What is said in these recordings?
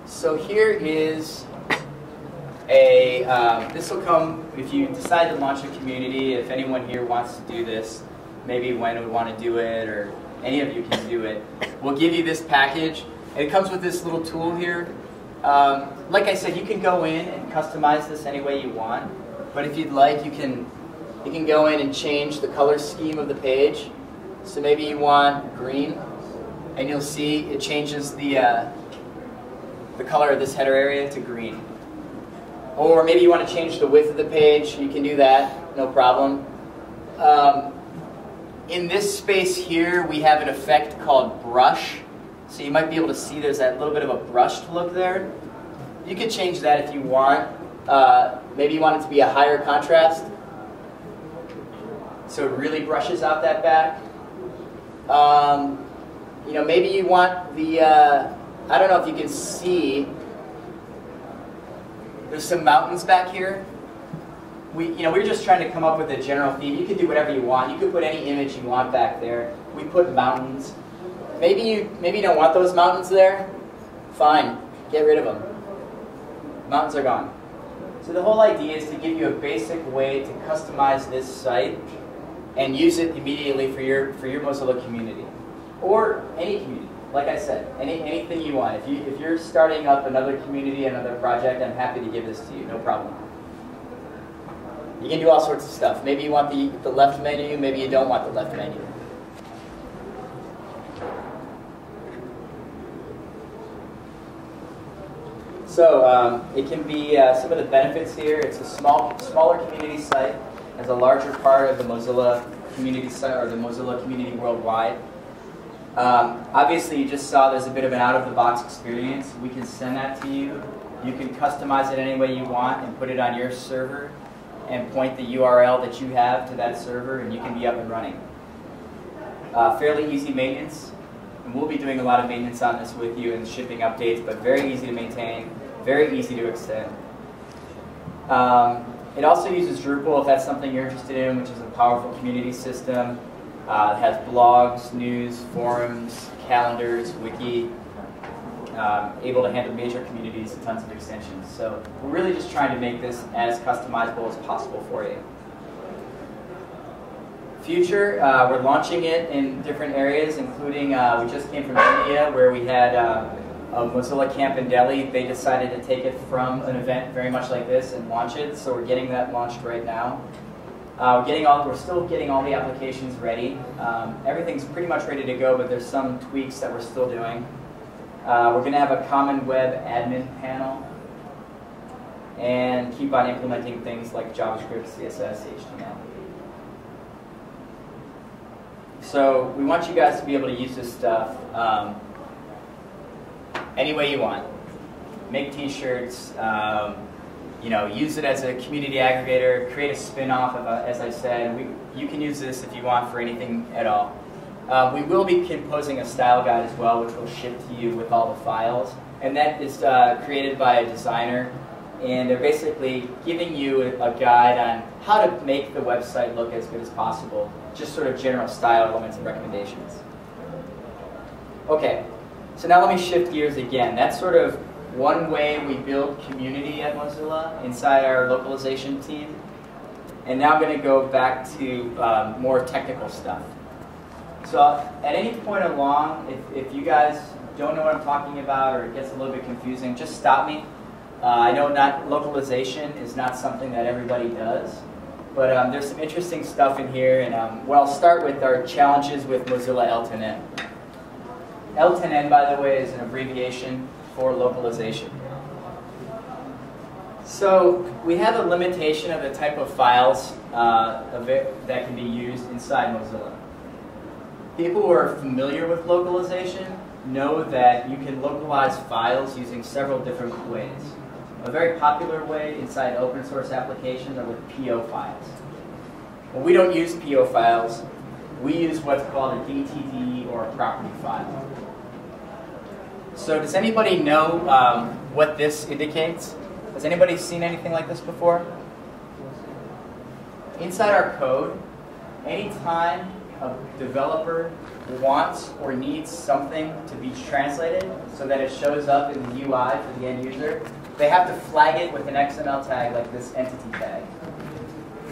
So here is this will come if you decide to launch a community. If anyone here wants to do this, maybe when we want to do it, or any of you can do it, we'll give you this package. It comes with this little tool here. Like I said, you can go in and customize this any way you want. But if you'd like, you can go in and change the color scheme of the page. So maybe you want green, and you'll see it changes the color of this header area to green. Or maybe you want to change the width of the page. You can do that, no problem. In this space here, we have an effect called brush. So you might be able to see there's that little bit of a brushed look there. You could change that if you want. Maybe you want it to be a higher contrast, so it really brushes out that back. You know, maybe you want the, I don't know if you can see, there's some mountains back here. We're just trying to come up with a general theme. You can do whatever you want. You could put any image you want back there. We put mountains. Maybe you don't want those mountains there. Fine, get rid of them. Mountains are gone. So the whole idea is to give you a basic way to customize this site and use it immediately for your Mozilla community, or any community. Like I said, anything you want. If you're starting up another community, another project, I'm happy to give this to you, no problem. You can do all sorts of stuff. Maybe you want the left menu, maybe you don't want the left menu. So it can be some of the benefits here. It's a smaller community site, has a larger part of the Mozilla community site, or the Mozilla community worldwide. Obviously, you just saw there's a bit of an out-of-the-box experience. We can send that to you. You can customize it any way you want and put it on your server and point the URL that you have to that server, and you can be up and running. Fairly easy maintenance, and we'll be doing a lot of maintenance on this with you and shipping updates, but very easy to maintain, very easy to extend. It also uses Drupal if that's something you're interested in, which is a powerful community system. It has blogs, news, forums, calendars, wiki, able to handle major communities and tons of extensions. So we're really just trying to make this as customizable as possible for you. Future, we're launching it in different areas, including we just came from India, where we had a Mozilla camp in Delhi. They decided to take it from an event very much like this and launch it, so we're getting that launched right now. We're still getting all the applications ready. Everything's pretty much ready to go, but there's some tweaks that we're still doing. We're going to have a common web admin panel and keep on implementing things like JavaScript, CSS, HTML. So we want you guys to be able to use this stuff any way you want. Make t-shirts, use it as a community aggregator, create a spin-off, as I said. You can use this if you want for anything at all. We will be composing a style guide as well, which will ship to you with all the files. And that is created by a designer. And they're basically giving you a guide on how to make the website look as good as possible. Just sort of general style elements and recommendations. Okay, so now let me shift gears again. That's sort of one way we build community at Mozilla inside our localization team. And now I'm going to go back to more technical stuff. So at any point along, if you guys don't know what I'm talking about or it gets a little bit confusing, just stop me. I know localization is not something that everybody does, but there's some interesting stuff in here. And I'll start with our challenges with Mozilla L10N. L10N, by the way, is an abbreviation for localization. So we have a limitation of the type of files that can be used inside Mozilla. People who are familiar with localization know that you can localize files using several different ways. A very popular way inside open source applications are with PO files. Well, we don't use PO files. We use what's called a DTD, or a property file. So does anybody know what this indicates? Has anybody seen anything like this before? Inside our code, anytime a developer wants or needs something to be translated so that it shows up in the UI for the end user, they have to flag it with an XML tag like this entity tag.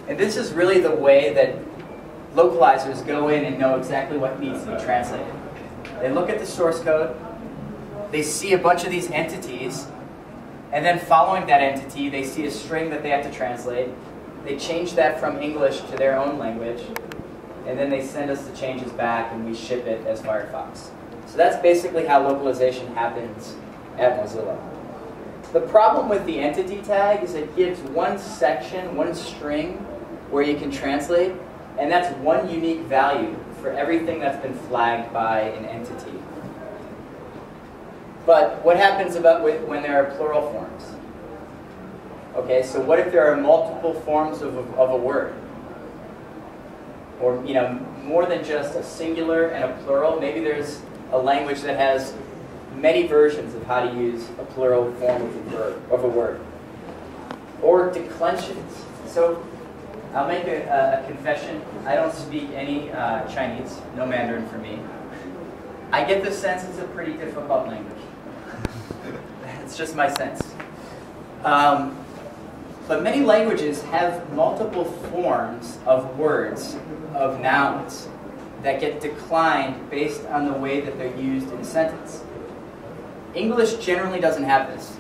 And this is really the way that localizers go in and know exactly what needs to be translated. They look at the source code, they see a bunch of these entities, and then following that entity, they see a string that they have to translate. They change that from English to their own language, and then they send us the changes back and we ship it as Firefox. So that's basically how localization happens at Mozilla. The problem with the entity tag is it gives one section, one string where you can translate, and that's one unique value for everything that's been flagged by an entity. But what happens about when there are plural forms? Okay, so what if there are multiple forms of a word? Or more than just a singular and a plural. Maybe there's a language that has many versions of how to use a plural form of a word. Or declensions. So I'll make a confession. I don't speak any Chinese, no Mandarin for me. I get the sense it's a pretty difficult language. It's just my sense. But many languages have multiple forms of words, of nouns, that get declined based on the way that they're used in a sentence. English generally doesn't have this.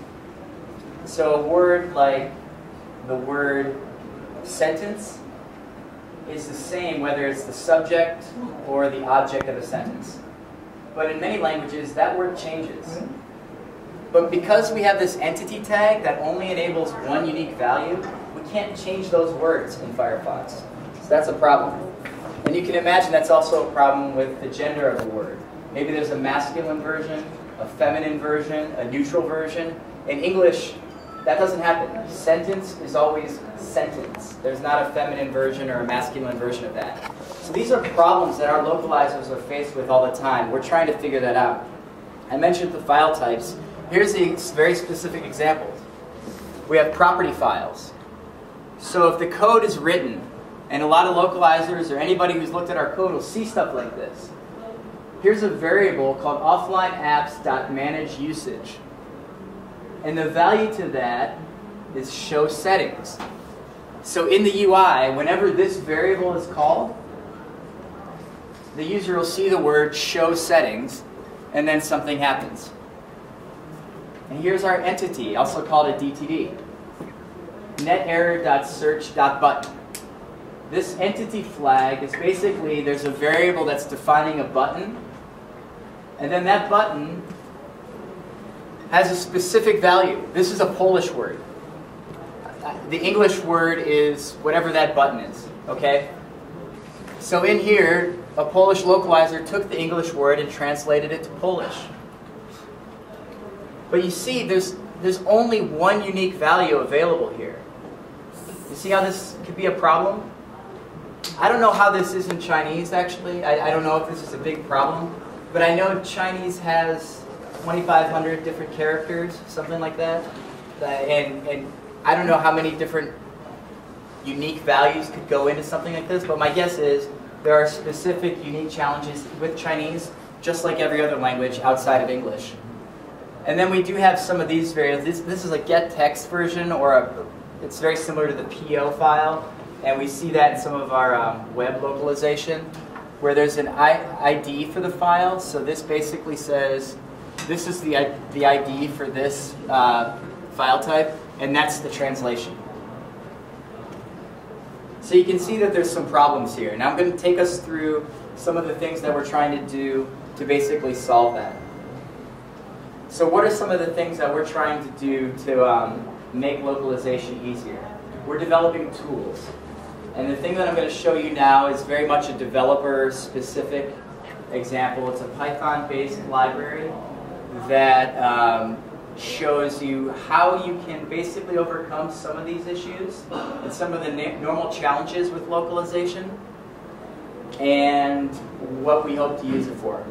So a word like the word sentence is the same whether it's the subject or the object of a sentence. But in many languages, that word changes. But because we have this entity tag that only enables one unique value, we can't change those words in Firefox. So that's a problem. And you can imagine that's also a problem with the gender of a word. Maybe there's a masculine version, a feminine version, a neutral version. In English, that doesn't happen. Sentence is always sentence. There's not a feminine version or a masculine version of that. So these are problems that our localizers are faced with all the time. We're trying to figure that out. I mentioned the file types. Here's a very specific example. We have property files. So if the code is written, and a lot of localizers or anybody who's looked at our code will see stuff like this. Here's a variable called offlineapps.manageUsage. And the value to that is show settings. So in the UI, whenever this variable is called, the user will see the word show settings, and then something happens. And here's our entity, also called a DTD. neterror.search.button. This entity flag is basically, there's a variable that's defining a button, and then that button has a specific value. This is a Polish word. The English word is whatever that button is, okay? So in here, a Polish localizer took the English word and translated it to Polish. But you see, there's only one unique value available here. You see how this could be a problem? I don't know how this is in Chinese, actually. I don't know if this is a big problem. But I know Chinese has 2,500 different characters, something like that. And I don't know how many different unique values could go into something like this. But my guess is there are specific unique challenges with Chinese, just like every other language outside of English. And then we do have some of these variables. This is a get text version, or it's very similar to the PO file. And we see that in some of our web localization, where there's an ID for the file. So this basically says, this is the ID for this file type, and that's the translation. So you can see that there's some problems here. Now I'm going to take us through some of the things that we're trying to do to basically solve that. So what are some of the things that we're trying to do to make localization easier? We're developing tools. And the thing that I'm going to show you now is very much a developer-specific example. It's a Python-based library that shows you how you can basically overcome some of these issues and some of the normal challenges with localization and what we hope to use it for.